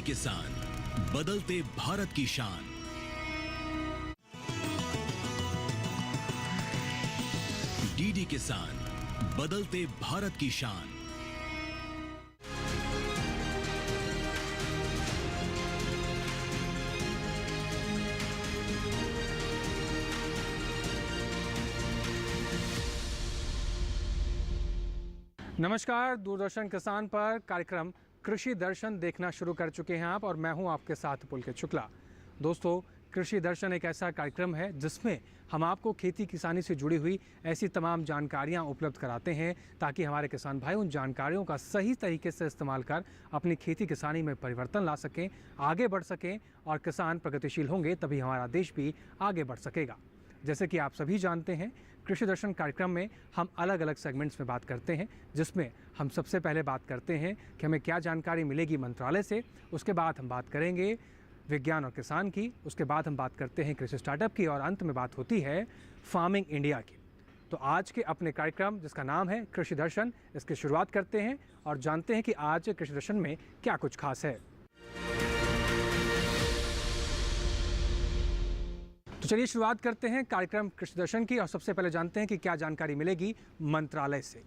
किसान, बदलते भारत की शान। डीडी किसान, बदलते भारत की शान। नमस्कार, दूरदर्शन किसान पर कार्यक्रम कृषि दर्शन देखना शुरू कर चुके हैं आप, और मैं हूं आपके साथ पुलकित शुक्ला। दोस्तों, कृषि दर्शन एक ऐसा कार्यक्रम है जिसमें हम आपको खेती किसानी से जुड़ी हुई ऐसी तमाम जानकारियां उपलब्ध कराते हैं ताकि हमारे किसान भाई उन जानकारियों का सही तरीके से इस्तेमाल कर अपनी खेती किसानी में परिवर्तन ला सकें, आगे बढ़ सकें, और किसान प्रगतिशील होंगे तभी हमारा देश भी आगे बढ़ सकेगा। जैसे कि आप सभी जानते हैं, कृषि दर्शन कार्यक्रम में हम अलग अलग सेगमेंट्स में बात करते हैं, जिसमें हम सबसे पहले बात करते हैं कि हमें क्या जानकारी मिलेगी मंत्रालय से। उसके बाद हम बात करेंगे विज्ञान और किसान की। उसके बाद हम बात करते हैं कृषि स्टार्टअप की, और अंत में बात होती है फार्मिंग इंडिया की। तो आज के अपने कार्यक्रम, जिसका नाम है कृषि दर्शन, इसकी शुरुआत करते हैं और जानते हैं कि आज कृषि दर्शन में क्या कुछ खास है। तो चलिए शुरुआत करते हैं कार्यक्रम कृषि दर्शन की, और सबसे पहले जानते हैं कि क्या जानकारी मिलेगी मंत्रालय से।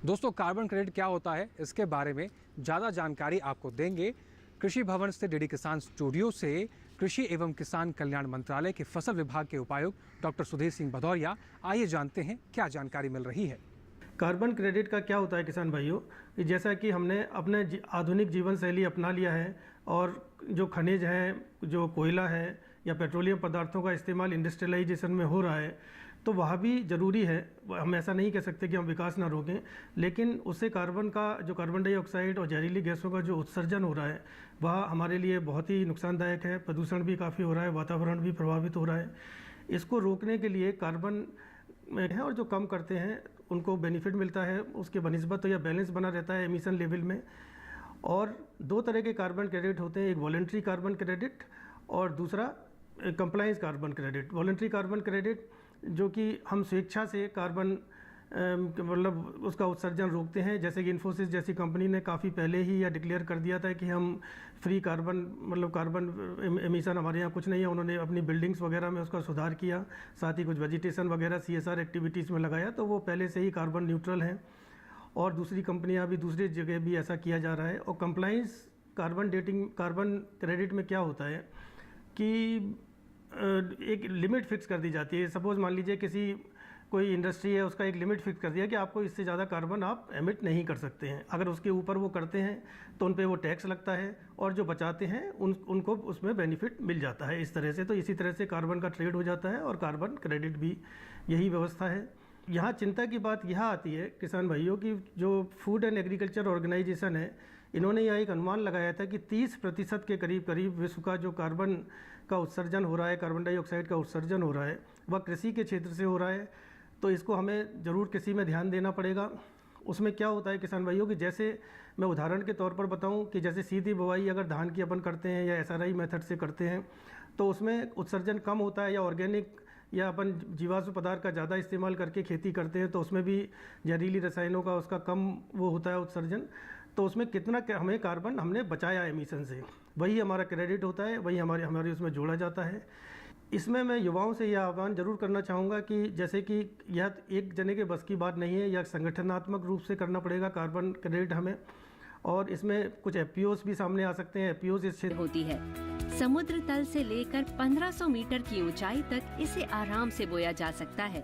दोस्तों, कार्बन क्रेडिट क्या होता है, इसके बारे में ज़्यादा जानकारी आपको देंगे कृषि भवन से डीडी किसान स्टूडियो से कृषि एवं किसान कल्याण मंत्रालय के फसल विभाग के उपायुक्त डॉक्टर सुधीर सिंह भदौरिया। आइए जानते हैं क्या जानकारी मिल रही है। कार्बन क्रेडिट का क्या होता है किसान भाइयों, जैसा कि हमने अपने आधुनिक जीवन शैली अपना लिया है और जो खनिज हैं, जो कोयला है या पेट्रोलियम पदार्थों का इस्तेमाल इंडस्ट्रियलाइजेशन में हो रहा है, तो वह भी ज़रूरी है। हम ऐसा नहीं कह सकते कि हम विकास ना रोकें, लेकिन उससे कार्बन का जो कार्बन डाइऑक्साइड और जहरीली गैसों का जो उत्सर्जन हो रहा है वह हमारे लिए बहुत ही नुकसानदायक है। प्रदूषण भी काफ़ी हो रहा है, वातावरण भी प्रभावित हो रहा है। इसको रोकने के लिए कार्बन में है और जो कम करते हैं उनको बेनिफिट मिलता है, उसके बनिस्बत या बैलेंस बना रहता है एमिशन लेवल में। और दो तरह के कार्बन क्रेडिट होते हैं, एक वॉलंटरी कार्बन क्रेडिट और दूसरा compliance carbon credit. Voluntary carbon credit जो कि हम स्वेच्छा से कार्बन मतलब उसका उत्सर्जन रोकते हैं, जैसे कि इन्फोसिस जैसी कंपनी ने काफ़ी पहले ही यह डिक्लेयर कर दिया था कि हम फ्री कार्बन मतलब कार्बन एमिशन हमारे यहाँ कुछ नहीं है। उन्होंने अपनी बिल्डिंग्स वगैरह में उसका सुधार किया, साथ ही कुछ वेजिटेशन वगैरह CSR एक्टिविटीज़ में लगाया, तो वो पहले से ही कार्बन न्यूट्रल हैं। और दूसरी कंपनियाँ भी दूसरी जगह भी ऐसा किया जा रहा है। और कंप्लाइंस कार्बन क्रेडिट में क्या होता है कि एक लिमिट फिक्स कर दी जाती है। सपोज़ मान लीजिए कोई इंडस्ट्री है, उसका एक लिमिट फिक्स कर दिया कि आपको इससे ज़्यादा कार्बन आप एमिट नहीं कर सकते हैं। अगर उसके ऊपर वो करते हैं तो उन पे वो टैक्स लगता है, और जो बचाते हैं उनको उसमें बेनिफिट मिल जाता है। इस तरह से तो इसी तरह से कार्बन का ट्रेड हो जाता है और कार्बन क्रेडिट भी यही व्यवस्था है। यहाँ चिंता की बात यह आती है किसान भाइयों की, जो फूड एंड एग्रीकल्चर ऑर्गेनाइजेशन है, इन्होंने यह एक अनुमान लगाया था कि 30% के करीब विश्व का जो कार्बन का उत्सर्जन हो रहा है, कार्बन डाइऑक्साइड का उत्सर्जन हो रहा है, वह कृषि के क्षेत्र से हो रहा है। तो इसको हमें ज़रूर कृषि में ध्यान देना पड़ेगा। उसमें क्या होता है किसान भाइयों की, जैसे मैं उदाहरण के तौर पर बताऊं कि जैसे सीधी बुवाई अगर धान की अपन करते हैं या SRI मेथड से करते हैं तो उसमें उत्सर्जन कम होता है, या ऑर्गेनिक या अपन जीवाश्म पदार्थ का ज़्यादा इस्तेमाल करके खेती करते हैं तो उसमें भी जहरीली रसायनों का उसका कम वो होता है उत्सर्जन। तो उसमें कितना हमें कार्बन हमने बचाया एमिशन से, वही हमारा क्रेडिट होता है, वही हमारे उसमें जोड़ा जाता है। इसमें मैं युवाओं से यह आह्वान जरूर करना चाहूँगा कि जैसे कि यह एक जने के बस की बात नहीं है, यह संगठनात्मक रूप से करना पड़ेगा कार्बन क्रेडिट हमें। और इसमें कुछ FPOs भी सामने आ सकते हैं। FPOs इस क्षेत्र होती है। समुद्र तल से लेकर 1500 मीटर की ऊंचाई तक इसे आराम से बोया जा सकता है।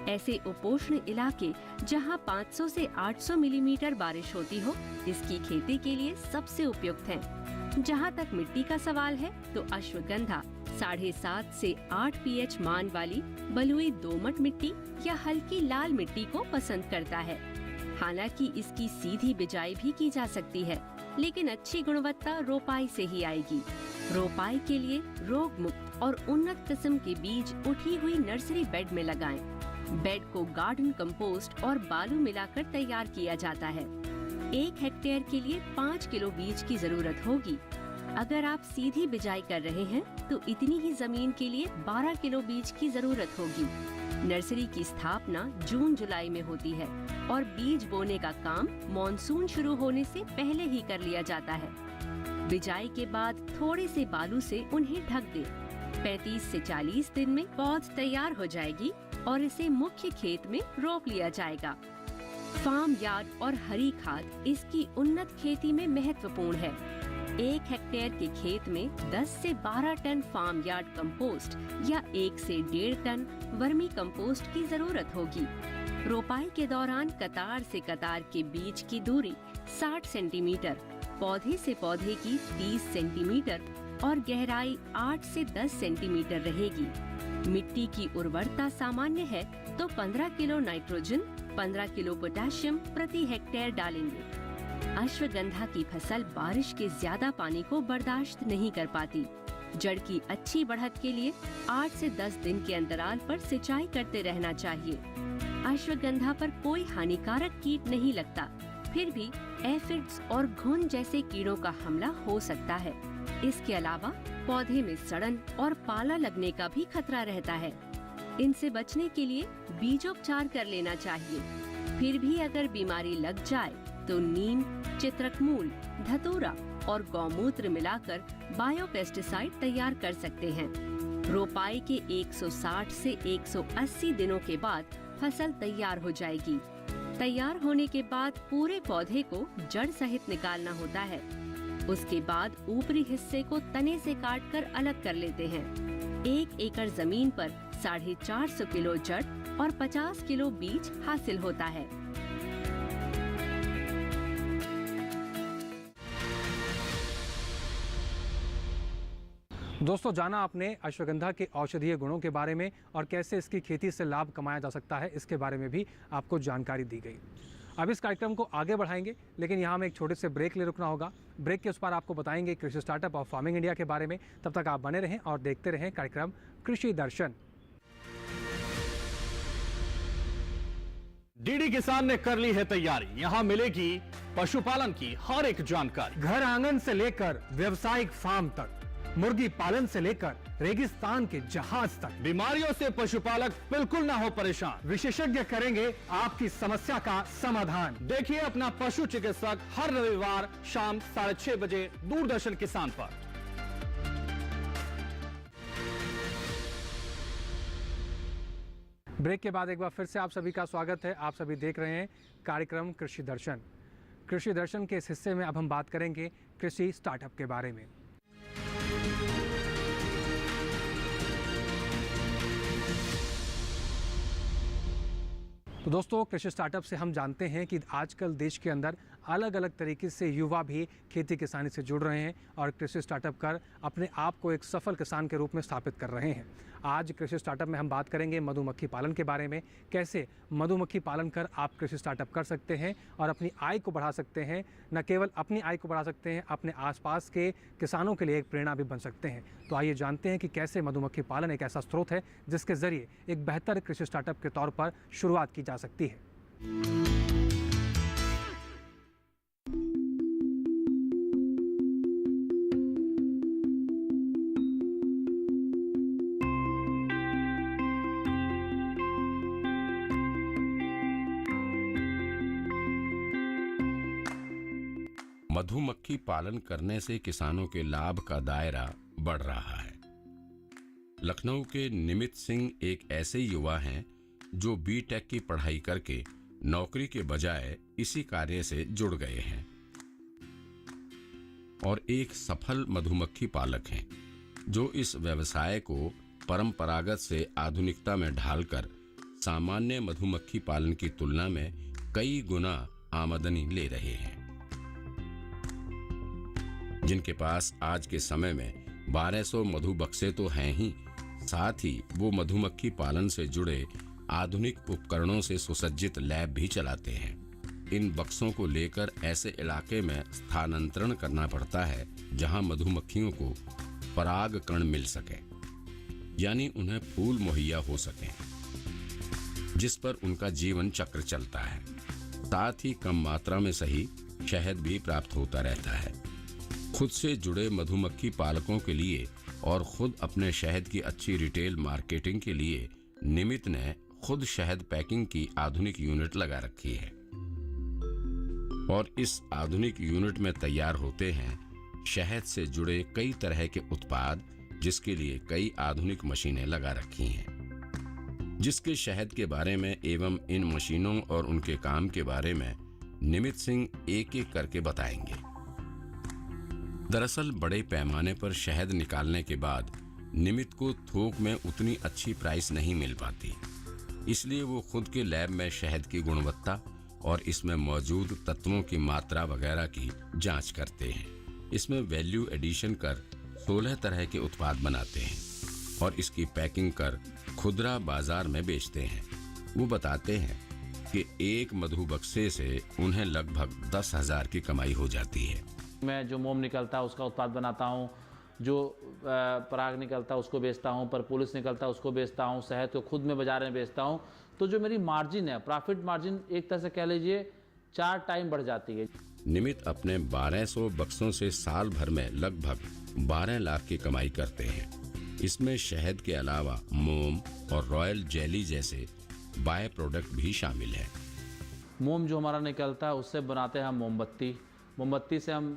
ऐसे उपोष्ण इलाके जहां 500 से 800 मिलीमीटर बारिश होती हो, इसकी खेती के लिए सबसे उपयुक्त हैं। जहां तक मिट्टी का सवाल है तो अश्वगंधा 7.5 से 8 pH मान वाली बलुई दोमट मिट्टी या हल्की लाल मिट्टी को पसंद करता है। हालांकि इसकी सीधी बिजाई भी की जा सकती है, लेकिन अच्छी गुणवत्ता रोपाई से ही आएगी। रोपाई के लिए रोग मुक्त और उन्नत किस्म के बीज उठी हुई नर्सरी बेड में लगाएं। बेड को गार्डन कंपोस्ट और बालू मिलाकर तैयार किया जाता है। 1 हेक्टेयर के लिए 5 किलो बीज की जरूरत होगी। अगर आप सीधी बिजाई कर रहे हैं तो इतनी ही जमीन के लिए 12 किलो बीज की जरूरत होगी। नर्सरी की स्थापना जून जुलाई में होती है। और बीज बोने का काम मॉनसून शुरू होने से पहले ही कर लिया जाता है। बिजाई के बाद थोड़े से बालू से उन्हें ढक दे। 35 से 40 दिन में पौध तैयार हो जाएगी और इसे मुख्य खेत में रोप लिया जाएगा। फार्म यार्ड और हरी खाद इसकी उन्नत खेती में महत्वपूर्ण है। 1 हेक्टेयर के खेत में 10 से 12 टन फार्म यार्ड कंपोस्ट या 1 से 1.5 टन वर्मी कंपोस्ट की जरूरत होगी। रोपाई के दौरान कतार से कतार के बीच की दूरी 60 सेंटीमीटर, पौधे से पौधे की 30 सेंटीमीटर और गहराई 8 से 10 सेंटीमीटर रहेगी। मिट्टी की उर्वरता सामान्य है तो 15 किलो नाइट्रोजन, 15 किलो पोटेशियम प्रति हेक्टेयर डालेंगे। अश्वगंधा की फसल बारिश के ज्यादा पानी को बर्दाश्त नहीं कर पाती। जड़ की अच्छी बढ़त के लिए 8 से 10 दिन के अंतराल पर सिंचाई करते रहना चाहिए। अश्वगंधा पर कोई हानिकारक कीट नहीं लगता, फिर भी एफिड्स और घुन जैसे कीड़ों का हमला हो सकता है। इसके अलावा पौधे में सड़न और पाला लगने का भी खतरा रहता है। इनसे बचने के लिए बीजोपचार कर लेना चाहिए। फिर भी अगर बीमारी लग जाए तो नीम, चित्रकमूल, धतूरा और गौमूत्र मिलाकर बायोपेस्टिसाइड तैयार कर सकते हैं। रोपाई के 160 से 180 दिनों के बाद फसल तैयार हो जाएगी। तैयार होने के बाद पूरे पौधे को जड़ सहित निकालना होता है। उसके बाद ऊपरी हिस्से को तने से काटकर अलग कर लेते हैं। 1 एकड़ जमीन पर 450 किलो जड़ और 50 किलो बीज हासिल होता है। दोस्तों, जाना आपने अश्वगंधा के औषधीय गुणों के बारे में और कैसे इसकी खेती से लाभ कमाया जा सकता है, इसके बारे में भी आपको जानकारी दी गई। अब इस कार्यक्रम को आगे बढ़ाएंगे, लेकिन यहाँ हमें एक छोटे से ब्रेक ले रुकना होगा। ब्रेक के उस पार आपको बताएंगे कृषि स्टार्टअप और फार्मिंग इंडिया के बारे में। तब तक आप बने रहें और देखते रहें कार्यक्रम कृषि दर्शन। डीडी किसान ने कर ली है तैयारी। यहाँ मिलेगी पशुपालन की हर एक जानकारी। घर आंगन से लेकर व्यावसायिक फार्म तक, मुर्गी पालन से लेकर रेगिस्तान के जहाज तक, बीमारियों से पशुपालक बिल्कुल ना हो परेशान। विशेषज्ञ करेंगे आपकी समस्या का समाधान। देखिए अपना पशु चिकित्सक हर रविवार शाम 6:30 बजे दूरदर्शन किसान पर। ब्रेक के बाद एक बार फिर से आप सभी का स्वागत है। आप सभी देख रहे हैं कार्यक्रम कृषि दर्शन। कृषि दर्शन के इस हिस्से में अब हम बात करेंगे कृषि स्टार्टअप के बारे में। तो दोस्तों, कृषि स्टार्टअप से हम जानते हैं कि आजकल देश के अंदर अलग अलग तरीके से युवा भी खेती किसानी से जुड़ रहे हैं और कृषि स्टार्टअप कर अपने आप को एक सफल किसान के रूप में स्थापित कर रहे हैं। आज कृषि स्टार्टअप में हम बात करेंगे मधुमक्खी पालन के बारे में। कैसे मधुमक्खी पालन कर आप कृषि स्टार्टअप कर सकते हैं और अपनी आय को बढ़ा सकते हैं। न केवल अपनी आय को बढ़ा सकते हैं, अपने आसपास के किसानों के लिए एक प्रेरणा भी बन सकते हैं। तो आइए जानते हैं कि कैसे मधुमक्खी पालन एक ऐसा स्रोत है जिसके जरिए एक बेहतर कृषि स्टार्टअप के तौर पर शुरुआत की जा सकती है। मधुमक्खी पालन करने से किसानों के लाभ का दायरा बढ़ रहा है। लखनऊ के निमित सिंह एक ऐसे युवा हैं जो बीटेक की पढ़ाई करके नौकरी के बजाय इसी कार्य से जुड़ गए हैं और एक सफल मधुमक्खी पालक हैं जो इस व्यवसाय को परंपरागत से आधुनिकता में ढालकर सामान्य मधुमक्खी पालन की तुलना में कई गुना आमदनी ले रहे हैं। जिनके पास आज के समय में 1200 मधु बक्से तो हैं ही, साथ ही वो मधुमक्खी पालन से जुड़े आधुनिक उपकरणों से सुसज्जित लैब भी चलाते हैं। इन बक्सों को लेकर ऐसे इलाके में स्थानांतरण करना पड़ता है जहां मधुमक्खियों को परागकण मिल सके, यानी उन्हें फूल मुहैया हो सके, जिस पर उनका जीवन चक्र चलता है। साथ ही कम मात्रा में सही शहद भी प्राप्त होता रहता है। खुद से जुड़े मधुमक्खी पालकों के लिए और खुद अपने शहद की अच्छी रिटेल मार्केटिंग के लिए निमित ने खुद शहद पैकिंग की आधुनिक यूनिट लगा रखी है। और इस आधुनिक यूनिट में तैयार होते हैं शहद से जुड़े कई तरह के उत्पाद, जिसके लिए कई आधुनिक मशीनें लगा रखी हैं। जिसके शहद के बारे में एवं इन मशीनों और उनके काम के बारे में निमित सिंह एक एक करके बताएंगे। दरअसल बड़े पैमाने पर शहद निकालने के बाद निमित को थोक में उतनी अच्छी प्राइस नहीं मिल पाती, इसलिए वो खुद के लैब में शहद की गुणवत्ता और इसमें मौजूद तत्वों की मात्रा वगैरह की जांच करते हैं। इसमें वैल्यू एडिशन कर 16 तरह के उत्पाद बनाते हैं और इसकी पैकिंग कर खुदरा बाजार में बेचते हैं। वो बताते हैं कि एक मधु बक्से से उन्हें लगभग 10,000 की कमाई हो जाती है। मैं जो मोम निकलता है उसका उत्पाद बनाता हूँ, जो पराग निकलता है उसको बेचता हूँ, परपुलिस निकलता है उसको बेचता हूँ, शहद को खुद में बाजार में बेचता हूँ। तो जो मेरी मार्जिन है, प्रॉफिट मार्जिन एक तरह से कह लीजिए 4 टाइम बढ़ जाती है। निमित अपने 1200 बक्सों से साल भर में लगभग 12 लाख की कमाई करते हैं। इसमें शहद के अलावा मोम और रॉयल जेली जैसे बाय प्रोडक्ट भी शामिल हैं। मोम जो हमारा निकलता है उससे बनाते हैं हम मोमबत्ती। मोमबत्ती से हम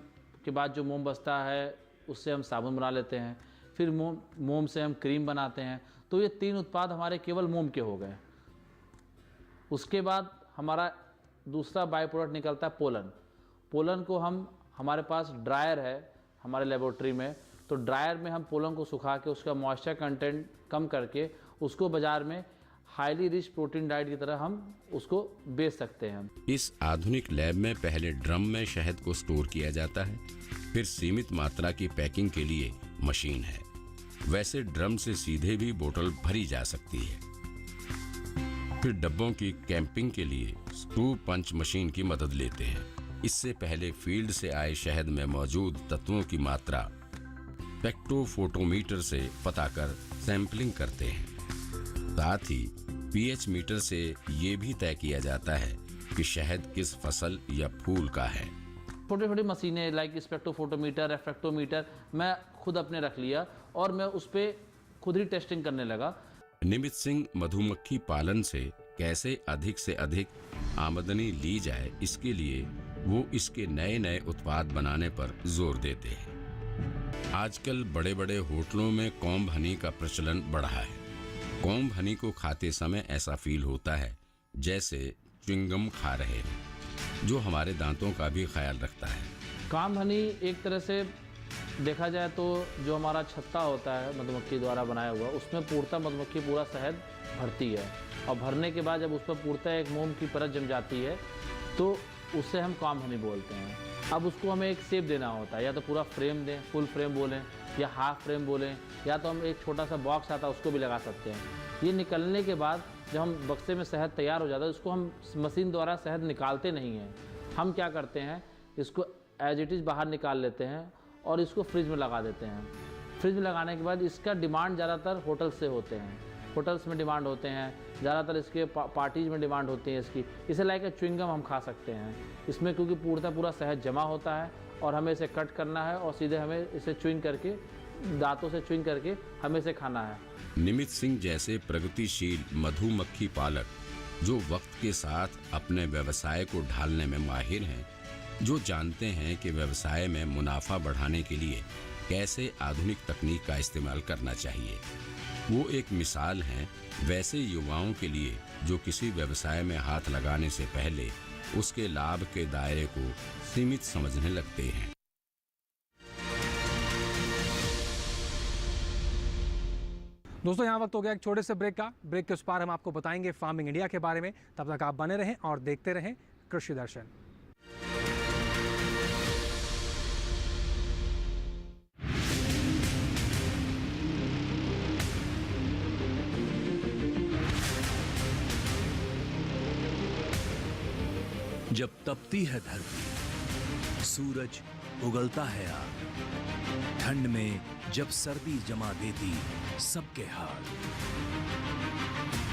के बाद जो मोम बचता है उससे हम साबुन बना लेते हैं। फिर मोम से हम क्रीम बनाते हैं। तो ये 3 उत्पाद हमारे केवल मोम के हो गए। उसके बाद हमारा दूसरा बाय प्रोडक्ट निकलता है पोलन। पोलन को हमारे पास ड्रायर है हमारे लेबोरेटरी में, तो ड्रायर में हम पोलन को सुखा के उसका मॉइस्चर कंटेंट कम करके उसको बाजार में हाईली रिच प्रोटीन डाइट की तरह हम उसको बेच सकते हैं। इस आधुनिक लैब में पहले ड्रम में शहद को स्टोर किया जाता है, फिर सीमित मात्रा की पैकिंग के लिए मशीन है। वैसे ड्रम से सीधे भी बोतल भरी जा सकती है। फिर डब्बों की कैंपिंग के लिए स्क्रू पंच मशीन की मदद लेते हैं। इससे पहले फील्ड से आए शहद में मौजूद तत्वों की मात्रा स्पेक्ट्रोफोटोमीटर से पता कर सैंपलिंग करते हैं। साथ ही पीएच मीटर से ये भी तय किया जाता है कि शहद किस फसल या फूल का है। छोटी छोटी मशीनें लाइक स्पेक्ट्रोफोटोमीटर, रेफ्रेक्टोमीटर मैं खुद अपने रख लिया और मैं उस पर खुद ही टेस्टिंग करने लगा। निमित सिंह मधुमक्खी पालन से कैसे अधिक से अधिक आमदनी ली जाए, इसके लिए वो इसके नए नए उत्पाद बनाने पर जोर देते हैं। आजकल बड़े बड़े होटलों में कॉम्ब हनी का प्रचलन बढ़ा है। कॉम्ब हनी को खाते समय ऐसा फील होता है जैसे च्युइंगम खा रहे हैं, जो हमारे दांतों का भी ख्याल रखता है। कॉम्ब हनी एक तरह से देखा जाए तो जो हमारा छत्ता होता है मधुमक्खी द्वारा बनाया हुआ, उसमें पूर्णतः मधुमक्खी पूरा शहद भरती है और भरने के बाद जब उस पर पूर्णतः एक मोम की परत जम जाती है तो उससे हम कॉम्ब हनी बोलते हैं। अब उसको हमें एक शेप देना होता है, या तो पूरा फ्रेम दें, फुल फ्रेम बोलें या हाफ फ्रेम बोलें, या तो हम एक छोटा सा बॉक्स आता है उसको भी लगा सकते हैं। ये निकलने के बाद जब हम बक्से में शहद तैयार हो जाता है, उसको हम मशीन द्वारा शहद निकालते नहीं हैं। हम क्या करते हैं, इसको एज इट इज़ बाहर निकाल लेते हैं और इसको फ्रिज में लगा देते हैं। फ्रिज में लगाने के बाद इसका डिमांड ज़्यादातर होटल से होते हैं, होटल्स में डिमांड होते हैं, ज़्यादातर इसके पार्टीज में डिमांड होती है इसकी। इसे लाइक च्युइंगम हम खा सकते हैं इसमें, क्योंकि पूरा शहद जमा होता है और हमें इसे कट करना है और सीधे हमें इसे च्युइंग करके, दांतों से च्युइंग करके हमें इसे खाना है। निमित सिंह जैसे प्रगतिशील मधुमक्खी पालक जो वक्त के साथ अपने व्यवसाय को ढालने में माहिर हैं, जो जानते हैं कि व्यवसाय में मुनाफा बढ़ाने के लिए कैसे आधुनिक तकनीक का इस्तेमाल करना चाहिए, वो एक मिसाल हैं वैसे युवाओं के लिए जो किसी व्यवसाय में हाथ लगाने से पहले उसके लाभ के दायरे को सीमित समझने लगते हैं। दोस्तों यहाँ वक्त हो गया एक छोटे से ब्रेक का। ब्रेक के उस पार हम आपको बताएंगे फार्मिंग इंडिया के बारे में। तब तक आप बने रहें और देखते रहें कृषि दर्शन। जब तपती है धरती, सूरज उगलता है आग, ठंड में जब सर्दी जमा देती सबके हाल,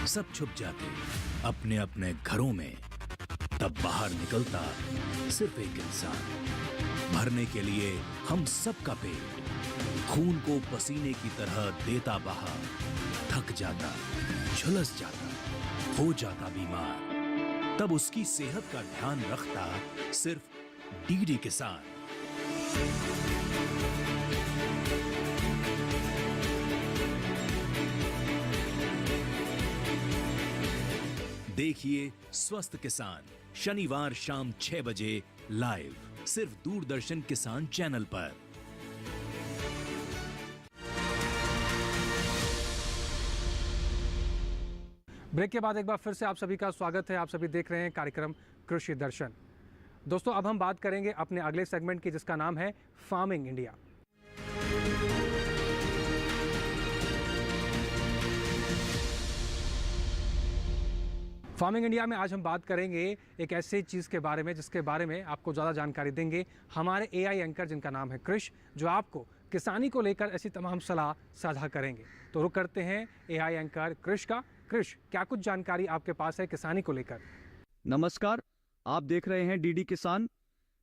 सब छुप जाते अपने अपने घरों में, तब बाहर निकलता सिर्फ एक इंसान, भरने के लिए हम सबका पेट, खून को पसीने की तरह देता बहा, थक जाता, झुलस जाता, हो जाता बीमार, तब उसकी सेहत का ध्यान रखता सिर्फ डीडी किसान। देखिए स्वस्थ किसान शनिवार शाम 6 बजे लाइव सिर्फ दूरदर्शन किसान चैनल पर। ब्रेक के बाद एक बार फिर से आप सभी का स्वागत है। आप सभी देख रहे हैं कार्यक्रम कृषि दर्शन। दोस्तों, अब हम बात करेंगे अपने अगले सेगमेंट की, जिसका नाम है फार्मिंग इंडिया। फार्मिंग इंडिया में आज हम बात करेंगे एक ऐसी चीज़ के बारे में जिसके बारे में आपको ज़्यादा जानकारी देंगे हमारे एआई एंकर, जिनका नाम है कृष, जो आपको किसानी को लेकर ऐसी तमाम सलाह साझा करेंगे। तो रुक करते हैं एआई एंकर कृष का। कृष, क्या कुछ जानकारी आपके पास है किसानी को लेकर? नमस्कार, आप देख रहे हैं डीडी किसान।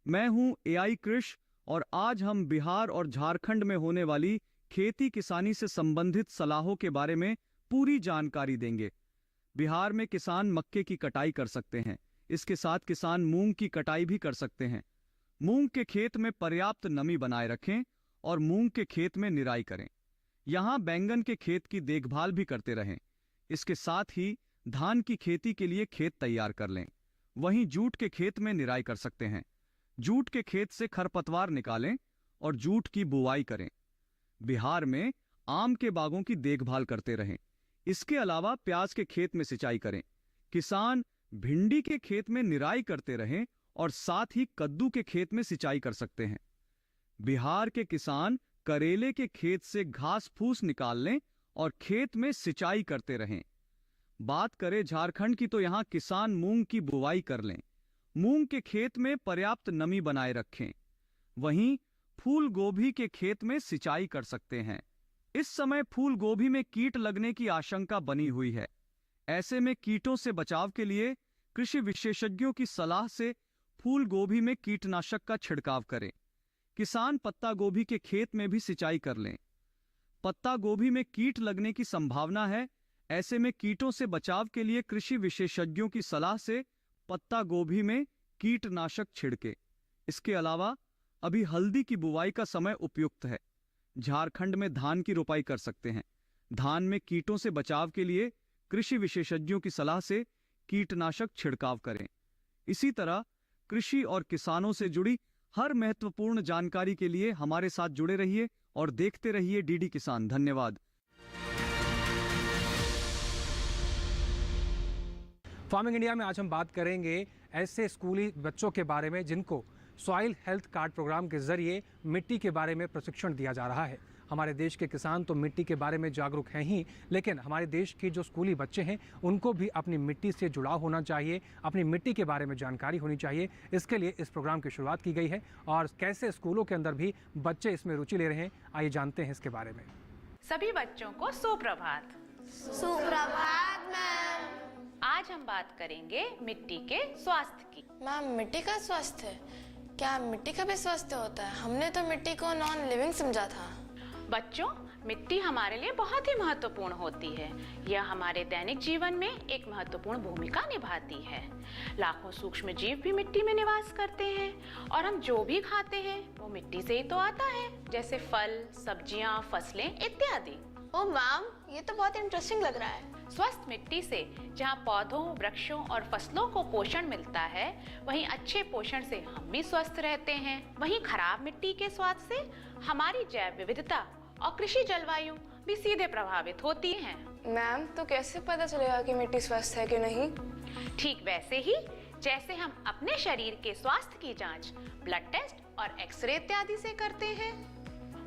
मैं हूं एआई कृष और आज हम बिहार और झारखंड में होने वाली खेती किसानी से संबंधित सलाहों के बारे में पूरी जानकारी देंगे। बिहार में किसान मक्के की कटाई कर सकते हैं, इसके साथ किसान मूंग की कटाई भी कर सकते हैं। मूंग के खेत में पर्याप्त नमी बनाए रखें और मूंग के खेत में निराई करें। यहाँ बैंगन के खेत की देखभाल भी करते रहें। इसके साथ ही धान की खेती के लिए खेत तैयार कर लें। वहीं जूट के खेत में निराई कर सकते हैं। जूट के खेत से खरपतवार निकालें और जूट की बुवाई करें। बिहार में आम के बागों की देखभाल करते रहें। इसके अलावा प्याज के खेत में सिंचाई करें। किसान भिंडी के खेत में निराई करते रहें और साथ ही कद्दू के खेत में सिंचाई कर सकते हैं। बिहार के किसान करेले के खेत से घास फूस निकाल लें और खेत में सिंचाई करते रहें। बात करें झारखंड की, तो यहां किसान मूंग की बुवाई कर लें। मूंग के खेत में पर्याप्त नमी बनाए रखें। वहीं फूल गोभी के खेत में सिंचाई कर सकते हैं। इस समय फूल गोभी में कीट लगने की आशंका बनी हुई है। ऐसे में कीटों से बचाव के लिए कृषि विशेषज्ञों की सलाह से फूल गोभी में कीटनाशक का छिड़काव करें। किसान पत्ता गोभी के खेत में भी सिंचाई कर लें। पत्ता गोभी में कीट लगने की संभावना है। ऐसे में कीटों से बचाव के लिए कृषि विशेषज्ञों की सलाह से पत्ता गोभी में कीटनाशक छिड़के। इसके अलावा अभी हल्दी की बुवाई का समय उपयुक्त है। झारखंड में धान की रोपाई कर सकते हैं। धान में कीटों से बचाव के लिए कृषि विशेषज्ञों की सलाह से कीटनाशक छिड़काव करें। इसी तरह कृषि और किसानों से जुड़ी हर महत्वपूर्ण जानकारी के लिए हमारे साथ जुड़े रहिए और देखते रहिए डीडी किसान। धन्यवाद। फार्मिंग इंडिया में आज हम बात करेंगे ऐसे स्कूली बच्चों के बारे में जिनको सॉइल हेल्थ कार्ड प्रोग्राम के जरिए मिट्टी के बारे में प्रशिक्षण दिया जा रहा है। हमारे देश के किसान तो मिट्टी के बारे में जागरूक हैं ही, लेकिन हमारे देश के जो स्कूली बच्चे हैं उनको भी अपनी मिट्टी से जुड़ाव होना चाहिए, अपनी मिट्टी के बारे में जानकारी होनी चाहिए। इसके लिए इस प्रोग्राम की शुरुआत की गई है और कैसे स्कूलों के अंदर भी बच्चे इसमें रुचि ले रहे हैं, आइए जानते हैं इसके बारे में। सभी बच्चों को सुप्रभात। सुप्रभात मैम। आज हम बात करेंगे मिट्टी के स्वास्थ्य की। मैम, मिट्टी का स्वास्थ्य, क्या मिट्टी का भी स्वास्थ्य होता है? हमने तो मिट्टी को नॉन लिविंग समझा था। बच्चों, मिट्टी हमारे लिए बहुत ही महत्वपूर्ण होती है। यह हमारे दैनिक जीवन में एक महत्वपूर्ण भूमिका निभाती है। लाखों सूक्ष्म जीव भी मिट्टी में निवास करते हैं और हम जो भी खाते हैं वो मिट्टी से ही तो आता है, जैसे फल, सब्जियां, फसलें इत्यादि। ओ मैम, ये तो बहुत इंटरेस्टिंग लग रहा है। स्वस्थ मिट्टी से जहाँ पौधों, वृक्षों और फसलों को पोषण मिलता है, वहीं अच्छे पोषण से हम भी स्वस्थ रहते हैं। वहीं खराब मिट्टी के स्वाद से हमारी जैव विविधता और कृषि जलवायु भी सीधे प्रभावित होती हैं। मैम, तो कैसे पता चलेगा कि मिट्टी स्वस्थ है कि नहीं? ठीक वैसे ही जैसे हम अपने शरीर के स्वास्थ्य की जांच ब्लड टेस्ट और एक्सरे इत्यादि से करते हैं,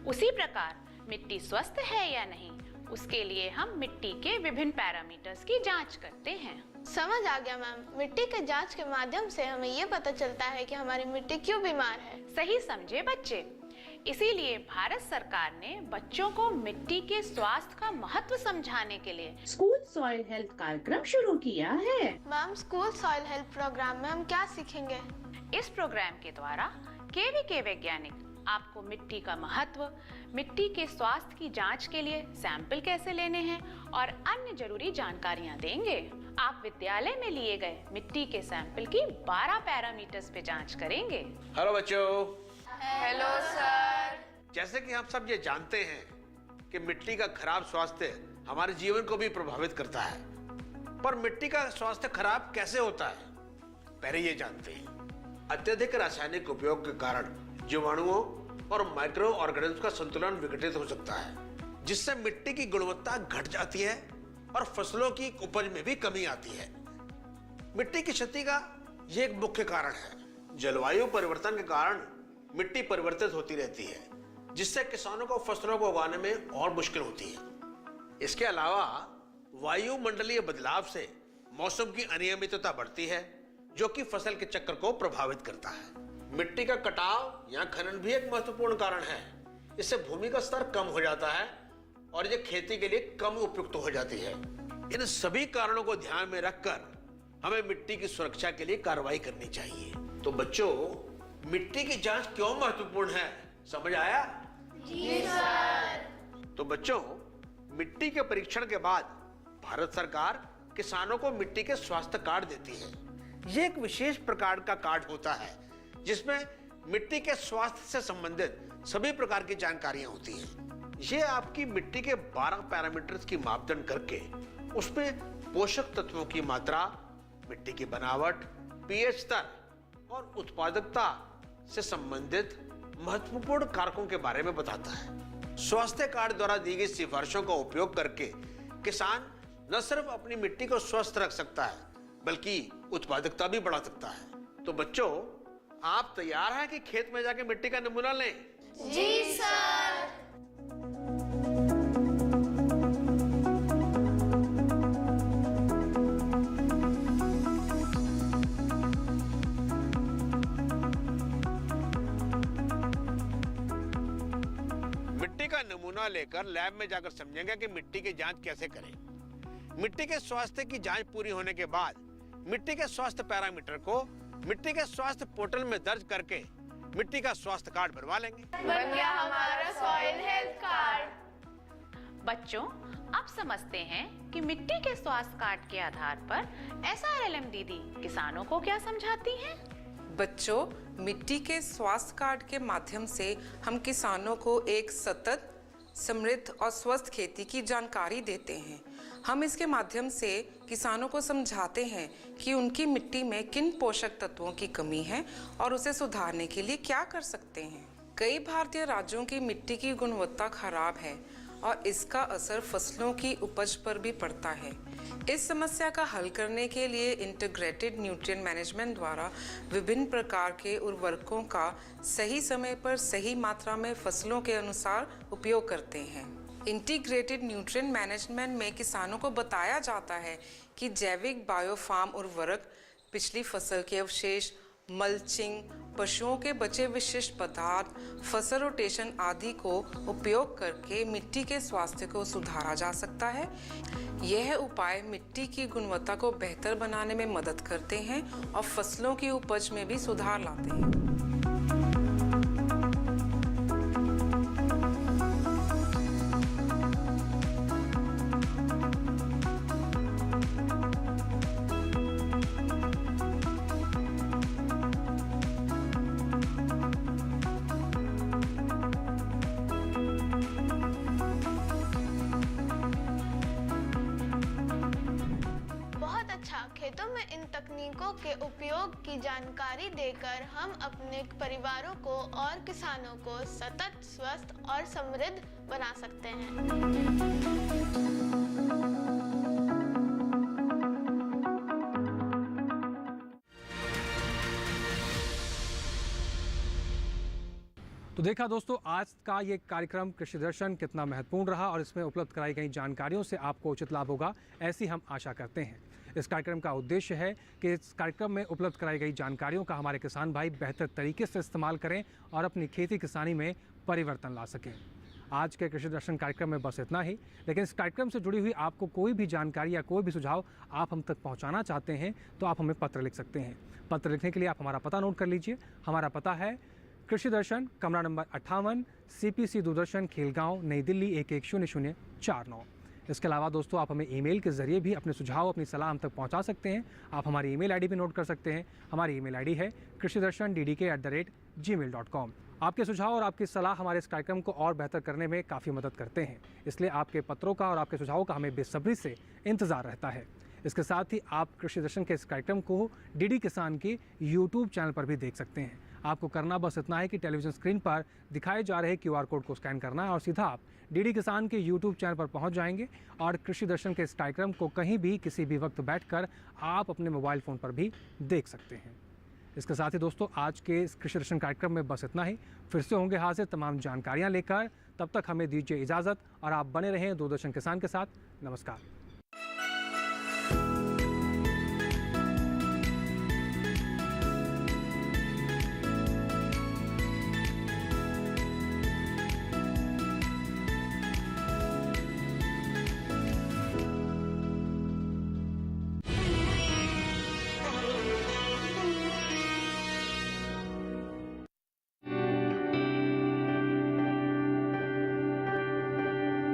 उसी प्रकार मिट्टी स्वस्थ है या नहीं, उसके लिए हम मिट्टी के विभिन्न पैरामीटर्स की जांच करते हैं। समझ आ गया मैम। मिट्टी के जांच के माध्यम से हमें ये पता चलता है कि हमारी मिट्टी क्यों बीमार है। सही समझे बच्चे। इसीलिए भारत सरकार ने बच्चों को मिट्टी के स्वास्थ्य का महत्व समझाने के लिए स्कूल सॉइल हेल्थ कार्यक्रम शुरू किया है। Ma'am, school soil health program में हम क्या सीखेंगे? इस प्रोग्राम के द्वारा केवीके वैज्ञानिक आपको मिट्टी का महत्व, मिट्टी के स्वास्थ्य की जांच के लिए सैंपल कैसे लेने हैं और अन्य जरूरी जानकारियां देंगे। आप विद्यालय में लिए गए मिट्टी के सैंपल की 12 पैरामीटर्स पे जांच करेंगे। हेलो बच्चों। Hello sir. जैसे कि हम सब ये जानते हैं कि मिट्टी का खराब स्वास्थ्य हमारे जीवन को भी प्रभावित करता है, पर मिट्टी का स्वास्थ्य खराब कैसे होता है, पहले ये जानते हैं। अत्यधिक रासायनिक उपयोग के कारण जीवाणुओं और माइक्रो ऑर्गेनिज्म का संतुलन विघटित हो सकता है, जिससे मिट्टी की गुणवत्ता घट जाती है और फसलों की उपज में भी कमी आती है। मिट्टी की क्षति का यह एक मुख्य कारण है। जलवायु परिवर्तन के कारण मिट्टी परिवर्तित होती रहती है, जिससे किसानों को फसलों को उगाने में और मुश्किल होती है। इसके अलावा वायुमंडलीय बदलाव से मौसम की अनियमितता बढ़ती है, जो कि फसल के चक्र को प्रभावित करता है। मिट्टी का कटाव या खनन भी एक महत्वपूर्ण कारण है। इससे भूमि का स्तर कम हो जाता है और ये खेती के लिए कम उपयुक्त हो जाती है। इन सभी कारणों को ध्यान में रखकर हमें मिट्टी की सुरक्षा के लिए कार्रवाई करनी चाहिए। तो बच्चों, मिट्टी की जांच क्यों महत्वपूर्ण है, समझ आया? जी सर। तो बच्चों, मिट्टी के परीक्षण के बाद भारत सरकार किसानों को मिट्टी के स्वास्थ्य कार्ड देती है। यह एक विशेष प्रकार का कार्ड होता है जिसमें मिट्टी के स्वास्थ्य से संबंधित सभी प्रकार की जानकारियां होती हैं। ये आपकी मिट्टी के 12 पैरामीटर्स की मापदंड करके उसमें पोषक तत्वों की मात्रा, मिट्टी की बनावट, पीएच स्तर और उत्पादकता से संबंधित महत्वपूर्ण कारकों के बारे में बताता है। स्वास्थ्य कार्ड द्वारा दी गई सिफारिशों का उपयोग करके किसान न सिर्फ अपनी मिट्टी को स्वस्थ रख सकता है, बल्कि उत्पादकता भी बढ़ा सकता है। तो बच्चों, आप तैयार हैं कि खेत में जाके मिट्टी का नमूना लें? जी सर। मिट्टी का नमूना लेकर लैब में जाकर समझेंगे कि मिट्टी की जांच कैसे करें। मिट्टी के स्वास्थ्य की जांच पूरी होने के बाद मिट्टी के स्वास्थ्य पैरामीटर को मिट्टी के स्वास्थ्य पोर्टल में दर्ज करके मिट्टी का स्वास्थ्य कार्ड बनवा लेंगे। बन गया हमारा सॉइल हेल्थ कार्ड। बच्चों, अब समझते हैं कि मिट्टी के स्वास्थ्य कार्ड के आधार पर SRLM दीदी किसानों को क्या समझाती हैं। बच्चों, मिट्टी के स्वास्थ्य कार्ड के माध्यम से हम किसानों को एक सतत, समृद्ध और स्वस्थ खेती की जानकारी देते हैं। हम इसके माध्यम से किसानों को समझाते हैं कि उनकी मिट्टी में किन पोषक तत्वों की कमी है और उसे सुधारने के लिए क्या कर सकते हैं। कई भारतीय राज्यों की मिट्टी की गुणवत्ता खराब है और इसका असर फसलों की उपज पर भी पड़ता है। इस समस्या का हल करने के लिए इंटीग्रेटेड न्यूट्रिएंट मैनेजमेंट द्वारा विभिन्न प्रकार के उर्वरकों का सही समय पर सही मात्रा में फसलों के अनुसार उपयोग करते हैं। इंटीग्रेटेड न्यूट्रिएंट मैनेजमेंट में किसानों को बताया जाता है कि जैविक बायोफार्म उर्वरक, पिछली फसल के अवशेष, मल्चिंग, पशुओं के बचे विशिष्ट पदार्थ, फसल रोटेशन आदि को उपयोग करके मिट्टी के स्वास्थ्य को सुधारा जा सकता है। यह उपाय मिट्टी की गुणवत्ता को बेहतर बनाने में मदद करते हैं और फसलों की उपज में भी सुधार लाते हैं। खेतों में इन तकनीकों के उपयोग की जानकारी देकर हम अपने परिवारों को और किसानों को सतत, स्वस्थ और समृद्ध बना सकते हैं। तो देखा दोस्तों, आज का ये कार्यक्रम कृषि दर्शन कितना महत्वपूर्ण रहा और इसमें उपलब्ध कराई गई जानकारियों से आपको उचित लाभ होगा, ऐसी हम आशा करते हैं। इस कार्यक्रम का उद्देश्य है कि इस कार्यक्रम में उपलब्ध कराई गई जानकारियों का हमारे किसान भाई बेहतर तरीके से इस्तेमाल करें और अपनी खेती किसानी में परिवर्तन ला सकें। आज के कृषि दर्शन कार्यक्रम में बस इतना ही, लेकिन इस कार्यक्रम से जुड़ी हुई आपको कोई भी जानकारी या कोई भी सुझाव आप हम तक पहुंचाना चाहते हैं तो आप हमें पत्र लिख सकते हैं। पत्र लिखने के लिए आप हमारा पता नोट कर लीजिए। हमारा पता है कृषि दर्शन, कमरा नंबर 58, CPC दूरदर्शन, खेलगांव, नई दिल्ली 110049। इसके अलावा दोस्तों आप हमें ईमेल के ज़रिए भी अपने सुझाव, अपनी सलाह हम तक पहुंचा सकते हैं। आप हमारी ईमेल आईडी भी नोट कर सकते हैं। हमारी ईमेल आईडी है krishidarshan.ddk@gmail.com। आपके सुझाव और आपकी सलाह हमारे इस कार्यक्रम को और बेहतर करने में काफ़ी मदद करते हैं, इसलिए आपके पत्रों का और आपके सुझावों का हमें बेसब्री से इंतज़ार रहता है। इसके साथ ही आप कृषि दर्शन के इस कार्यक्रम को डीडी किसान के यूट्यूब चैनल पर भी देख सकते हैं। आपको करना बस इतना है कि टेलीविज़न स्क्रीन पर दिखाए जा रहे QR कोड को स्कैन करना है और सीधा आप डीडी किसान के यूट्यूब चैनल पर पहुंच जाएंगे और कृषि दर्शन के इस कार्यक्रम को कहीं भी किसी भी वक्त बैठकर आप अपने मोबाइल फ़ोन पर भी देख सकते हैं। इसके साथ ही दोस्तों आज के इस कृषि दर्शन कार्यक्रम में बस इतना ही। फिर से होंगे हाजिर तमाम जानकारियाँ लेकर। तब तक हमें दीजिए इजाज़त और आप बने रहें दूरदर्शन किसान के साथ। नमस्कार।